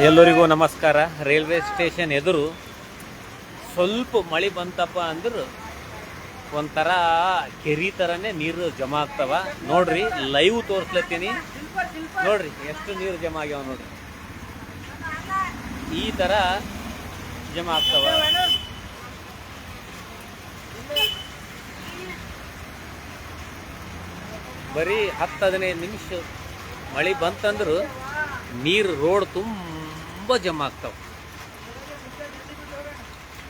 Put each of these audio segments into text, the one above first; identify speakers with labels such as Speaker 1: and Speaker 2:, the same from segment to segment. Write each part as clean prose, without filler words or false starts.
Speaker 1: ಎಲ್ಲರಿಗೂ ನಮಸ್ಕಾರ. Railway station ಎದುರು ಸ್ವಲ್ಪ ಮಳೆ ಬಂತಪ್ಪ ಅಂದ್ರೆ ಒಂಥರ ಕೆರಿ ಥರನೇ ನೀರು ಜಮಾ ಆಗ್ತಾವ. ನೋಡ್ರಿ, ಲೈವ್ ತೋರಿಸ್ಲತ್ತೀನಿ. ನೋಡ್ರಿ ಎಷ್ಟು ನೀರು ಜಮಾ ಆಗ್ಯಾವ ನೋಡ್ರಿ. ಈ ಥರ ಜಮಾ ಆಗ್ತಾವ. ಬರೀ 10-15 ನಿಮಿಷ ಮಳೆ ಬಂತಂದ್ರು ನೀರು ರೋಡ್ ತುಂಬ ಜಮಾ ಆಗ್ತಾವ.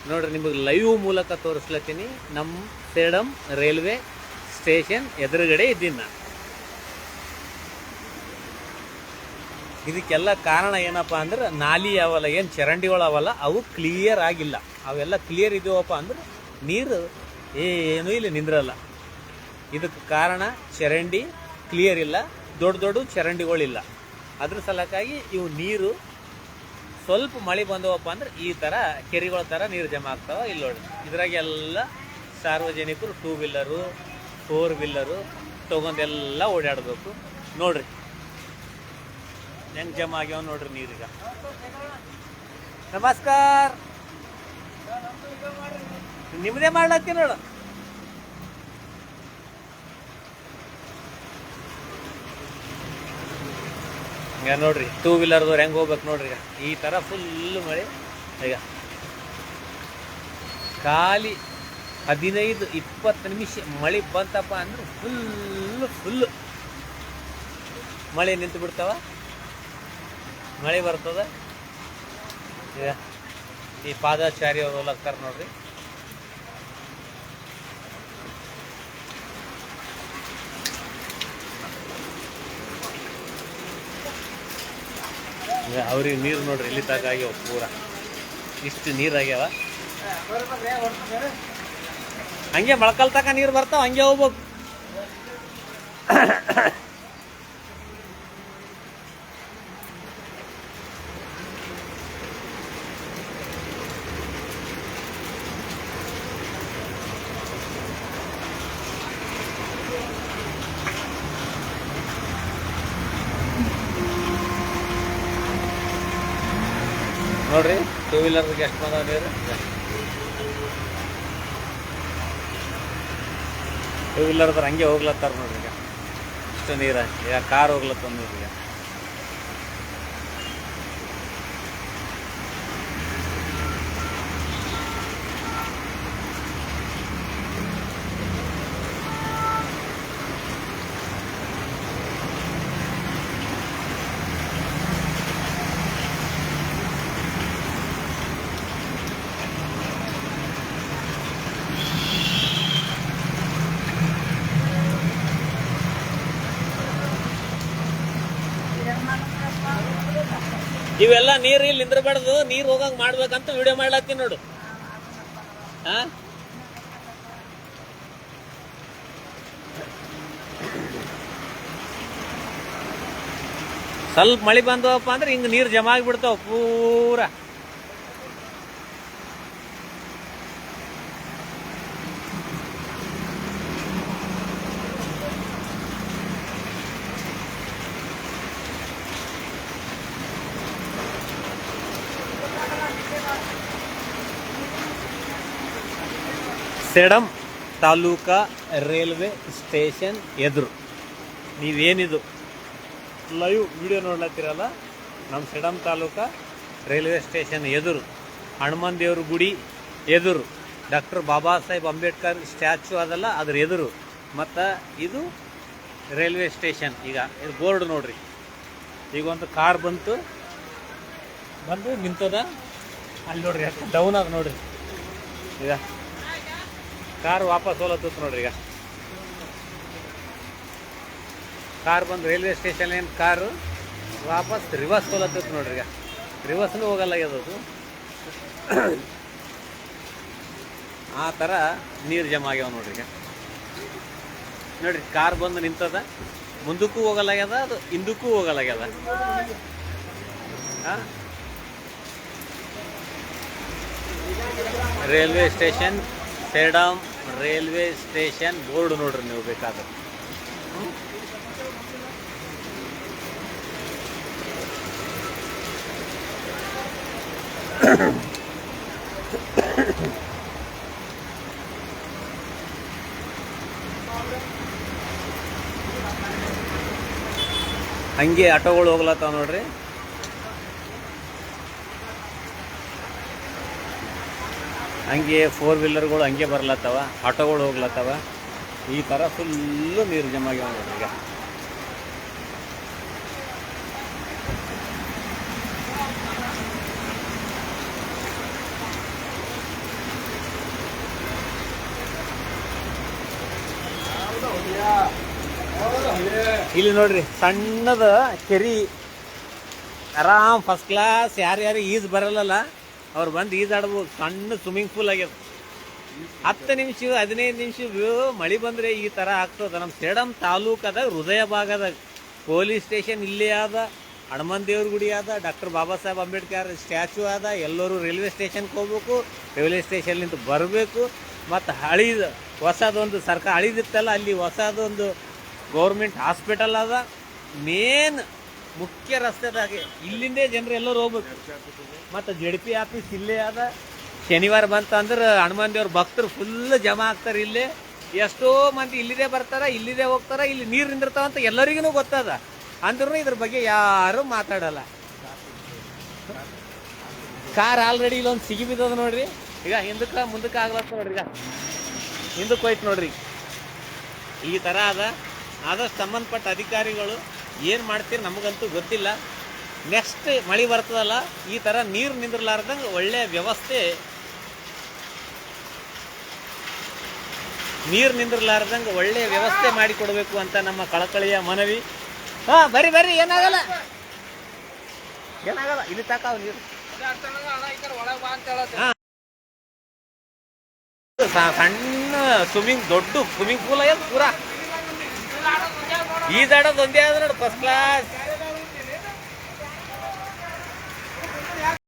Speaker 1: ನೋಡ್ರಿ, ನಿಮಗೆ ಲೈವ್ ಮೂಲಕ ತೋರಿಸ್ಲತ್ತೀನಿ. ನಮ್ಮ ಸೇಡಂ ರೈಲ್ವೆ ಸ್ಟೇಷನ್ ಎದುರುಗಡೆ ಇದ್ದೀನಿ ನಾನು. ಇದಕ್ಕೆಲ್ಲ ಕಾರಣ ಏನಪ್ಪ ಅಂದ್ರೆ ನಾಲಿ ಅವಲ್ಲ, ಏನು ಚರಂಡಿಗಳು ಅವಲ್ಲ, ಅವು ಕ್ಲಿಯರ್ ಆಗಿಲ್ಲ. ಅವೆಲ್ಲ ಕ್ಲಿಯರ್ ಇದೀವಪ್ಪ ಅಂದ್ರೆ ನೀರು ಏನೂ ಇಲ್ಲಿ ನಿಂದ್ರಲ್ಲ. ಇದಕ್ಕೆ ಕಾರಣ ಚರಂಡಿ ಕ್ಲಿಯರ್ ಇಲ್ಲ, ದೊಡ್ಡ ದೊಡ್ಡ ಚರಂಡಿಗಳಿಲ್ಲ. ಅದ್ರ ಸಲಕ್ಕಾಗಿ ಇವು ನೀರು ಸ್ವಲ್ಪ ಮಳೆ ಬಂದವಪ್ಪ ಅಂದ್ರೆ ಈ ಥರ ಕೆರೆಗಳ ಥರ ನೀರು ಜಮಾ ಆಗ್ತಾವ. ಇಲ್ಲಿ ನೋಡಿ, ಇದ್ರಾಗೆಲ್ಲ ಸಾರ್ವಜನಿಕರು 2 ವೀಲರು 4 ವೀಲರು ತೊಗೊಂಡೆಲ್ಲ ಓಡಾಡಬೇಕು. ನೋಡ್ರಿ ಹೆಂಗೆ ಜಮಾ ಆಗ್ಯಾವ ನೋಡ್ರಿ ನೀರೀಗ. ನಮಸ್ಕಾರ, ನಿಮ್ಮದೇ ಮಾಡ್ಲತ್ತೀನಿ ನೋಡು. ಈಗ ನೋಡ್ರಿ 2 ವೀಲರ್ದವ್ರು ಹೆಂಗೆ ಹೋಗ್ಬೇಕು ನೋಡ್ರಿ. ಈಗ ಈ ಥರ ಫುಲ್ಲು ಮಳೆ. ಈಗ ಖಾಲಿ 15-20 ನಿಮಿಷ ಮಳೆ ಬಂತಪ್ಪ ಅಂದ್ರೆ ಫುಲ್ಲು ಮಳೆ ನಿಂತು ಬಿಡ್ತಾವ. ಮಳೆ ಬರ್ತದ. ಈಗ ಈ ಪಾದಚಾರಿ ಅವ್ರು ಹೋಗ್ತಾರೆ ನೋಡ್ರಿ. ಅವ್ರಿಗೆ ನೀರು ನೋಡ್ರಿ ಇಲ್ಲಿ ತಗ ಆಗ್ಯಾವ. ಪೂರ ಇಷ್ಟು ನೀರಾಗ್ಯಾವ. ಹಂಗೆ ಮೊಳಕಲ್ ತಕ ನೀರು ಬರ್ತಾವ, ಹಂಗೆ ಹೋಗ್ಬೇಕು. ನೋಡ್ರಿ 2 ವೀಲರ್ಗೆ ಎಷ್ಟು ಬಂದಾವ ನೀರು. 2 ವೀಲರ್ದ್ರ ಹಂಗೆ ಹೋಗ್ಲತ್ತಾರ ನೋಡ್ರಿ. ಈಗ ಇಷ್ಟು ನೀರು. ಈಗ ಕಾರ್ ಹೋಗ್ಲತ್ತ ನೋಡ್ರಿ. ಈಗ ಇವೆಲ್ಲ ನೀರು ಇಲ್ಲಿ ನಿಂದ್ರಬಾರ್ದು, ನೀರು ಹೋಗಂಗ್ ಮಾಡ್ಬೇಕಂತ ವಿಡಿಯೋ ಮಾಡ್ಲತ್ತೀನಿ ನೋಡು. ಸ್ವಲ್ಪ ಮಳೆ ಬಂದವಪ್ಪ ಅಂದ್ರೆ ಹಿಂಗ ನೀರು ಜಮಾ ಆಗಿಬಿಡ್ತಾವ ಪೂರ. ಸೇಡಂ ತಾಲೂಕಾ ರೈಲ್ವೆ ಸ್ಟೇಷನ್ ಎದುರು ನೀವೇನಿದು ಲೈವ್ ವಿಡಿಯೋ ನೋಡ್ಲತ್ತೀರಲ್ಲ, ನಮ್ಮ ಸೇಡಂ ತಾಲೂಕಾ ರೈಲ್ವೆ ಸ್ಟೇಷನ್ ಎದುರು ಹನುಮಾನ್ ದೇವ್ರ ಗುಡಿ ಎದುರು ಡಾಕ್ಟರ್ ಬಾಬಾ ಸಾಹೇಬ್ ಅಂಬೇಡ್ಕರ್ ಸ್ಟ್ಯಾಚು ಅದಲ್ಲ, ಅದ್ರ ಎದುರು. ಮತ್ತು ಇದು ರೈಲ್ವೆ ಸ್ಟೇಷನ್. ಈಗ ಇದು ಬೋರ್ಡ್ ನೋಡ್ರಿ. ಈಗ ಒಂದು ಕಾರ್ ಬಂದು ನಿಂತದ ಅಲ್ಲಿ ನೋಡ್ರಿ. ಯಾಕೆ ಡೌನ್ ಆಗ ನೋಡ್ರಿ. ಈಗ ಕಾರ್ ವಾಪಸ್ ಹೋಲತ್ತ ನೋಡ್ರಿ. ಈಗ ಕಾರ್ ಬಂದು ರೈಲ್ವೆ ಸ್ಟೇಷನ್ ಏನು ಕಾರು ವಾಪಸ್ ರಿವರ್ಸ್ ಹೋಲತ್ತ ನೋಡ್ರಿ. ಈಗ ರಿವರ್ಸ್ನೂ ಹೋಗಲ್ಲ ಅದು. ಆ ಥರ ನೀರು ಜಮಾ ಆಗ್ಯಾವ ನೋಡ್ರಿ. ಈಗ ನೋಡ್ರಿ, ಕಾರ್ ಬಂದು ನಿಂತದ, ಮುಂದಕ್ಕೂ ಹೋಗಲಾಗ್ಯದ, ಅದು ಹಿಂದಕ್ಕೂ ಹೋಗಲಾಗ್ಯದ. Railway station Sedam railway station board ನೋಡ್ರಿ ನೀವು ಬೇಕಾದ್ರೆ. ಹಂಗೆ ಆಟೋಗಳು ಹೋಗ್ಲತ್ತಾವ ನೋಡ್ರಿ. ಹಂಗೆ 4 ವೀಲರ್ಗಳು ಹಂಗೆ ಬರ್ಲತ್ತವ, ಆಟೋಗಳು ಹೋಗ್ಲತ್ತವ. ಈ ಥರ ಫುಲ್ಲು ನೀರು ಜಮಾ ಆಗ್ಯಾವ ನೋಡ್ರಿ ಈಗ. ಇಲ್ಲಿ ನೋಡ್ರಿ ಸಣ್ಣದ ಕೆರಿ, ಆರಾಮ್ ಫಸ್ಟ್ ಕ್ಲಾಸ್. ಯಾರ್ಯಾರು ಈಜ್ ಬರಲ್ಲ ಅವ್ರು ಬಂದು ಈಜಾಡ್ಬೋದು. ಸಣ್ಣ ಸ್ವಿಮ್ಮಿಂಗ್ ಪೂಲ್ ಆಗ್ಯದ. 10 ನಿಮಿಷ 15 ನಿಮಿಷ ಮಳೆ ಬಂದರೆ ಈ ಥರ ಆಗ್ತದೆ. ನಮ್ಮ ಸೇಡಂ ತಾಲೂಕದ ಹೃದಯ ಭಾಗದಾಗ ಪೊಲೀಸ್ ಸ್ಟೇಷನ್ ಇಲ್ಲೇ ಆದ, ಹನುಮಂತ ದೇವ್ರ ಗುಡಿ ಆದ, ಡಾಕ್ಟರ್ ಬಾಬಾ ಸಾಹೇಬ್ ಅಂಬೇಡ್ಕರ್ ಸ್ಟ್ಯಾಚು ಆದ. ಎಲ್ಲರೂ ರೈಲ್ವೆ ಸ್ಟೇಷನ್ಗೆ ಹೋಗ್ಬೇಕು, ರೈಲ್ವೆ ಸ್ಟೇಷನ್ನಿಂದ ಬರಬೇಕು. ಮತ್ತು ಹೊಸದೊಂದು ಸರ್ಕಾರ ಹಳಿದಿತ್ತಲ್ಲ, ಅಲ್ಲಿ ಹೊಸದೊಂದು ಗೌರ್ಮೆಂಟ್ ಹಾಸ್ಪಿಟಲ್ ಅದ. ಮೇನ್ ಮುಖ್ಯ ರಸ್ತೆದಾಗೆ ಇಲ್ಲಿಂದೇ ಜನರು ಎಲ್ಲರೂ ಹೋಗ್ಬೇಕು. ಮತ್ತು JDP ಆಫೀಸ್ ಇಲ್ಲೇ ಅದ. ಶನಿವಾರ ಬಂತಂದ್ರೆ ಹನುಮಾನ್ ದೇವ್ರ ಭಕ್ತರು ಫುಲ್ ಜಮಾ ಆಗ್ತಾರೆ ಇಲ್ಲೇ. ಎಷ್ಟೋ ಮಂದಿ ಇಲ್ಲಿದೆ ಬರ್ತಾರ, ಇಲ್ಲಿದೆ ಹೋಗ್ತಾರ. ಇಲ್ಲಿ ನೀರು ನಿಂದಿರ್ತಾವಂತ ಎಲ್ಲರಿಗೂ ಗೊತ್ತದ, ಅಂದ್ರೂ ಇದ್ರ ಬಗ್ಗೆ ಯಾರು ಮಾತಾಡಲ್ಲ. ಕಾರ್ ಆಲ್ರೆಡಿ ಇಲ್ಲೊಂದು ಸಿಗಿ ಬಿದ್ದದ ನೋಡ್ರಿ. ಈಗ ಹಿಂದಕ್ಕೆ ಮುಂದಕ್ಕೆ ಆಗ್ಲತ್ತ ನೋಡ್ರಿ. ಈಗ ಹಿಂದಕ್ಕೆ ಹೋಯ್ತು ನೋಡ್ರಿ. ಈ ಥರ ಅದ. ಆದಷ್ಟು ಸಂಬಂಧಪಟ್ಟ ಅಧಿಕಾರಿಗಳು ಏನು ಮಾಡ್ತೀರಿ ನಮಗಂತೂ ಗೊತ್ತಿಲ್ಲ. ನೆಕ್ಸ್ಟ್ ಮಳೆ ಬರ್ತದಲ್ಲ, ಈ ಥರ ನೀರು ನಿಂದಿರ್ಲಾರ್ದಂಗೆ ಒಳ್ಳೆಯ ವ್ಯವಸ್ಥೆ, ಒಳ್ಳೆಯ ವ್ಯವಸ್ಥೆ ಮಾಡಿಕೊಡ್ಬೇಕು ಅಂತ ನಮ್ಮ ಕಳಕಳಿಯ ಮನವಿ. ಬರ್ರಿ ಬರ್ರಿ, ಏನಾಗಲ್ಲ ಇಲ್ಲಿ ತಾಕಾವ ನೀರು. ಸಣ್ಣ ದೊಡ್ಡ ಸ್ವಿಮ್ಮಿಂಗ್ ಪೂಲ್ ಆಗ್ಯದ. ಪೂರಾ ಈಜಾಡೋದು ಒಂದೇ ಆದ್ರೆ ನೋಡಿ ಫಸ್ಟ್ ಕ್ಲಾಸ್.